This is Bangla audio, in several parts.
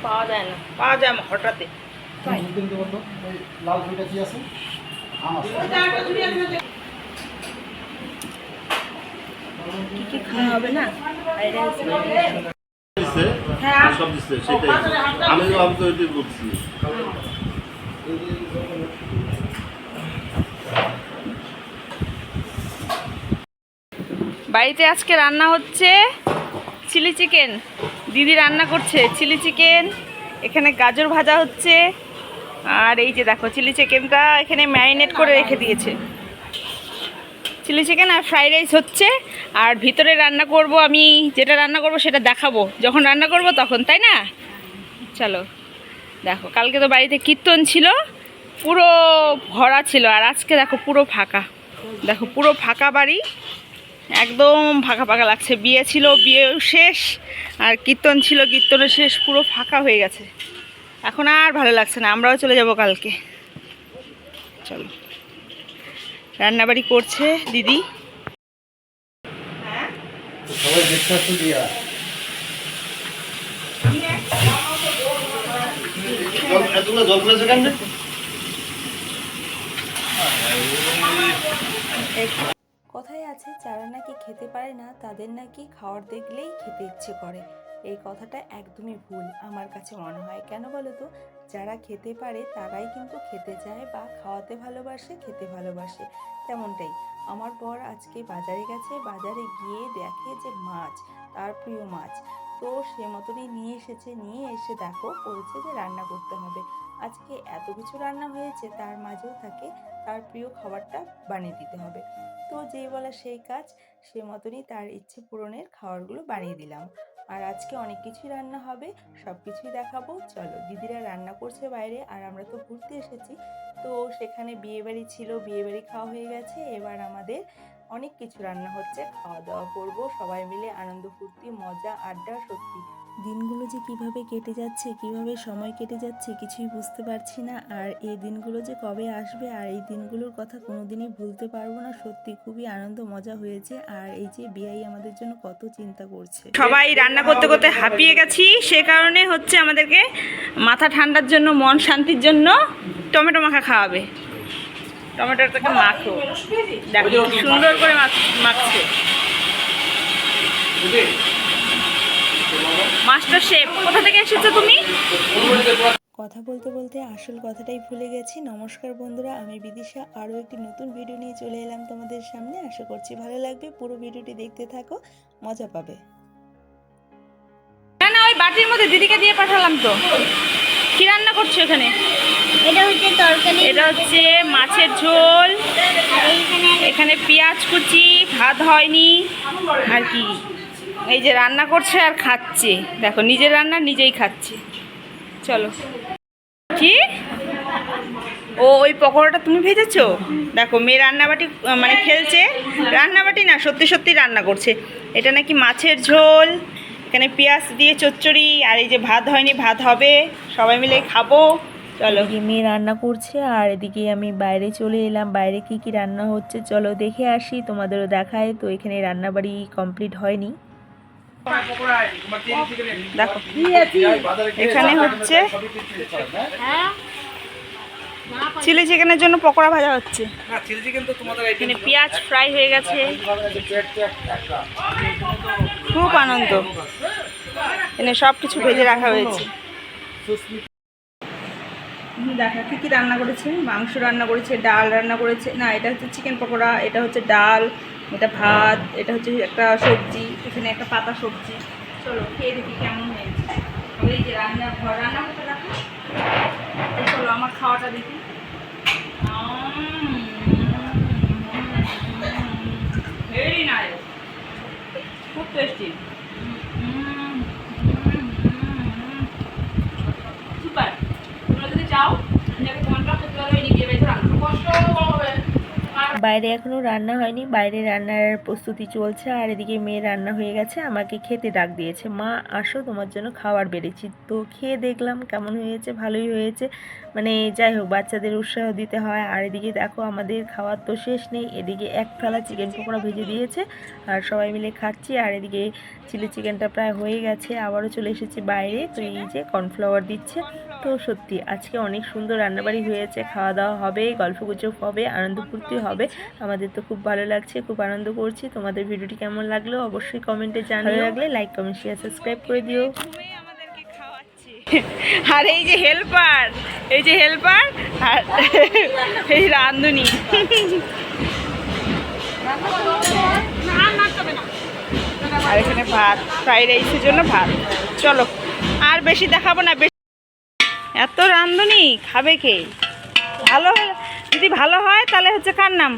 পাওয়া যায় না, পাওয়া যায় হঠাৎই। লাল ঝুড়িটা কি আছে? কি কি খাওয়া হবে না? হ্যাঁ সব দিচ্ছে সেটাই। আমি তো ওইটাই বলছি। বাড়িতে আজকে রান্না হচ্ছে চিলি চিকেন। দিদি রান্না করছে চিলি চিকেন। এখানে গাজর ভাজা হচ্ছে। আর এই যে দেখো চিলি চিকেনটা এখানে ম্যারিনেট করে রেখে দিয়েছে। চিলি চিকেন আর ফ্রাইড রাইস হচ্ছে। আর ভিতরে রান্না করব, আমি যেটা রান্না করব সেটা দেখাবো যখন রান্না করব তখন, তাই না? চলো দেখো, কালকে তো বাড়িতে কীর্তন ছিল, পুরো ভরা ছিল। আর আজকে দেখো পুরো ফাঁকা। দেখো পুরো ফাঁকা বাড়ি, একদম ফাঁকা ফাঁকা লাগছে। বিয়ে ছিল, বিয়েও শেষ। আর কীর্তন ছিল, কীর্তনও শেষ। পুরো ফাঁকা হয়ে গেছে, এখন আর ভালো লাগছে না। আমরাও চলে যাব কালকে। চলো, রান্নাবাড়ি করছে দিদি। সবাই দেখতে আসতো দিয়া এতগুলো জল করেছে কেন? কথায় আছে যারা নাকি খেতে পারে না তাদের নাকি খাওয়ার দেখলেই খেতে ইচ্ছে করে। এই কথাটা একদমই ভুল আমার কাছে মনে হয়। কেন বলো তো? যারা খেতে পারে তারাই কিন্তু খেতে চায় বা খাওয়াতে ভালোবাসে, খেতে ভালোবাসে। তেমনটাই আমার বর আজকে বাজারে গেছে, বাজারে গিয়ে দেখে যে মাছ, তার প্রিয় মাছ। তো সে মতনই নিয়ে এসেছে, নিয়ে এসে দেখো বলছে যে রান্না করতে হবে। আজকে এত কিছু রান্না হয়েছে, তার মাঝেও তাকে তার প্রিয় খাবারটা বানিয়ে দিতে হবে। তো যেই বলা সেই কাজ, সে মতনই তার ইচ্ছে পূরণের খাবারগুলো বানিয়ে দিলাম। আর আজকে অনেক কিছুই রান্না হবে, সব কিছুই দেখাবো। চলো, দিদিরা রান্না করছে বাইরে, আর আমরা তো ঘুরতে এসেছি। তো সেখানে বিয়েবাড়ি ছিল, বিয়েবাড়ি খাওয়া হয়ে গেছে। এবার আমাদের অনেক কিছু রান্না হচ্ছে, খাওয়া দাওয়া করব সবাই মিলে, আনন্দ ফুর্তি মজা আড্ডা। সত্যি দিনগুলো যে কিভাবে কেটে যাচ্ছে, কিভাবে সময় কেটে যাচ্ছে কিছুই বুঝতে পারছি না। আর এই দিনগুলো যে কবে আসবে, আর এই দিনগুলোর কথা কোনোদিনই ভুলতে পারবো না। সত্যি খুবই আনন্দ মজা হয়েছে। আর এই যে বিয়াই আমাদের জন্য কত চিন্তা করছে। সবাই রান্না করতে করতে হাঁপিয়ে গেছি, সে কারণে হচ্ছে আমাদেরকে মাথা ঠান্ডার জন্য, মন শান্তির জন্য টমেটো মাখা খাওয়াবে। টমেটোটাকে মাখো, দেখো কি সুন্দর করে মাখছে। মাস্টার শেফ, কোথা থেকে এসেছো তুমি? কথা বলতে বলতে আসল কথাটাই ভুলে গেছি। নমস্কার বন্ধুরা, আমি বিদিশা আরও একটি নতুন ভিডিও নিয়ে চলে এলাম তোমাদের সামনে। আশা করছি ভালো লাগবে, পুরো ভিডিওটি দেখতে থাকো, মজা পাবে। না না, ওই বাটির মধ্যে দিদিকে দিয়ে পাঠালাম তো। কি রান্না করছো এখানে? এটা হচ্ছে তরকারি, এটা হচ্ছে মাছের ঝোল। এখানে পেঁয়াজ কুচি, ভাত হয়নি। আর কি এই যে রান্না করছে আর খাচ্ছে, দেখো নিজের রান্না নিজেই খাচ্ছে। চলো। কি ও ওই পকোড়াটা তুমি ভেজেছো? দেখো মেয়ে রান্নাবাটি মানে খেলছে, রান্নাবাটি না সত্যি সত্যি রান্না করছে। এটা নাকি মাছের ঝোল, এখানে পেঁয়াজ দিয়ে চচ্চড়ি। আর এই যে ভাত হয়নি, ভাত হবে, সবাই মিলে খাবো। চলো। মেয়ে রান্না করছে আর এদিকে আমি বাইরে চলে এলাম। বাইরে কি কি রান্না হচ্ছে চলো দেখে আসি, তোমাদেরও দেখায়। তো এখানে রান্নাবাড়ি কমপ্লিট হয়নি। দেখো এখানে হচ্ছে চিলি চিকেনের জন্য পকোড়া ভাজা হচ্ছে। এখানে পেঁয়াজ ফ্রাই হয়ে গেছে। খুব আনন্দ, এখানে সব কিছু ভেজে রাখা হয়েছে। দেখা কি কি রান্না করেছে? মাংস রান্না করেছে, ডাল রান্না করেছে। না, এটা হচ্ছে চিকেন পকোড়া, এটা হচ্ছে ডাল, এটা ভাত, এটা হচ্ছে একটা সবজি, এখানে একটা পাতা সবজি। চলো খেয়ে দেখি কেমন হয়েছে। এই যে রান্না করতে দেখো। চলো আমার খাওয়াটা দেখি। ভেরি নাইস, খুব টেস্টি, সুপার। তোমরা যদি চাও বাইরে এখনও রান্না হয়নি, বাইরে রান্নার প্রস্তুতি চলছে। আর এদিকে মেয়ের রান্না হয়ে গেছে, আমাকে খেতে ডাক দিয়েছে, মা আসো তোমার জন্য খাবার বেড়েছি। তো খেয়ে দেখলাম কেমন হয়েছে, ভালোই হয়েছে। মানে যাই হোক, বাচ্চাদের উৎসাহ দিতে হয়। আর এদিকে দেখো আমাদের খাওয়ার তো শেষ নেই, এদিকে এক থালা চিকেন পকোড়া ভেজে দিয়েছে আর সবাই মিলে খাচ্ছি। আর এদিকে চিলি চিকেনটা প্রায় হয়ে গেছে, আবারও চলে এসেছি বাইরে। তো এই যে কর্নফ্লাওয়ার দিচ্ছে। তো সত্যি আজকে অনেক সুন্দর রান্নাবাড়ি হয়েছে, খাওয়া দাওয়া হবে, গল্পগুজব হবে, আনন্দ ফুর্তি হবে। আমাদের তো খুব ভালো লাগছে, খুব আনন্দ করছি। তোমাদের ভিডিওটি কেমন লাগলো অবশ্যই কমেন্টে জানিও। ভালো লাগলে লাইক কমেন্ট শেয়ার সাবস্ক্রাইব করে দিও। আমাদেরকে খাওয়াচ্ছে। আর এই যে হেল্পার, এই যে হেল্পার আর এই রাঁধুনি। আর এখানে ভাত, ফ্রাইড রাইসের জন্য ভাত। চলো আর বেশি দেখাবো না, বেশি এত রাঁধুনি খাবে কে? ভালো যদি ভালো হয় তাহলে হচ্ছে কার নাম?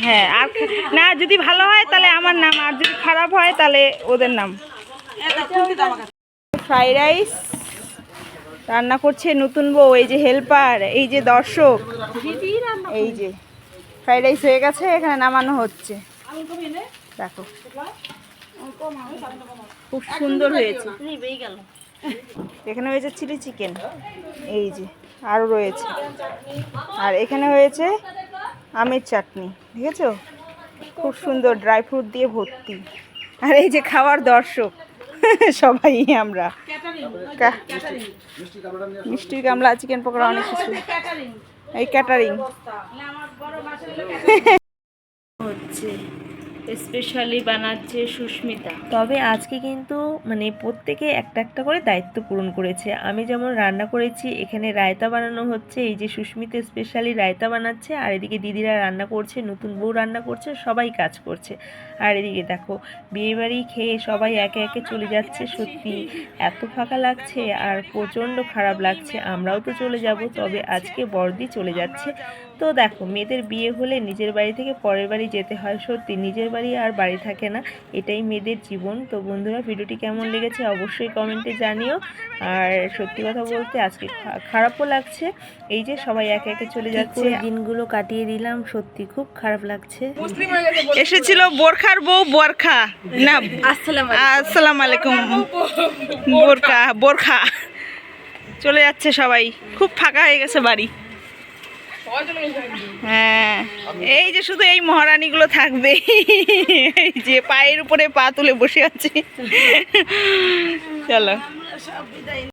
হ্যাঁ, আর না যদি ভালো হয় তাহলে আমার নাম, আর যদি খারাপ হয় তাহলে ওদের নাম। ফ্রাইড রাইস রান্না করছে নতুন বউ, এই যে হেল্পার, এই যে দর্শক। এই যে ফ্রাইড রাইস হয়ে গেছে, এখানে নামানো হচ্ছে। দেখো খুব সুন্দর হয়েছে। এখানে হয়েছে চিলি চিকেন, এই যে আরও রয়েছে। আর এখানে হয়েছে আমের চাটনি, দেখেছো? খুব সুন্দর, ড্রাই ফ্রুট দিয়ে ভর্তি। আর এই যে খাওয়ার দর্শক সবাই আমরা, মিষ্টির গামলা, চিকেন পকোড়া, অনেক কিছু। এই ক্যাটারিং হচ্ছে, স্পেশালি বানাচ্ছে সুস্মিতা। তবে আজকে কিন্তু মানে প্রত্যেকে একটা একটা করে দায়িত্ব পূরণ করেছে। আমি যেমন রান্না করেছি, এখানে রায়তা বানানো হচ্ছে, এই যে সুস্মিতা স্পেশালি রায়তা বানাচ্ছে। আর এদিকে দিদিরা রান্না করছে, নতুন বউ রান্না করছে, সবাই কাজ করছে। আর এদিকে দেখো বিয়েবাড়ি খেয়ে সবাই একে একে চলে যাচ্ছে। সত্যি এত ফাঁকা লাগছে আর প্রচণ্ড খারাপ লাগছে। আমরাও তো চলে যাব, তবে আজকে বড়দি চলে যাচ্ছে। তো দেখো মেয়েদের বিয়ে হলে নিজের বাড়ি থেকে পরের বাড়ি যেতে হয়। সত্যি নিজের বাড়ি আর বাড়ি থাকে না, এটাই মেয়েদের জীবন। তো বন্ধুরা ভিডিওটি কেমন লেগেছে অবশ্যই কমেন্টে জানিও। আর সত্যি কথা বলতে আজকে খারাপও লাগছে, এই যে সবাই একে একে চলে যাচ্ছে। দিনগুলো কাটিয়ে দিলাম, সত্যি খুব খারাপ লাগছে। এসেছিল বোরখার বউ, বোরখা না, আসসালামু আলাইকুম, বোরখা চলে যাচ্ছে সবাই, খুব ফাঁকা হয়ে গেছে বাড়ি। হ্যাঁ, এই যে শুধু এই মহারানীগুলো থাকবে, এই যে পায়ের উপরে পা তুলে বসে আছে। চলো।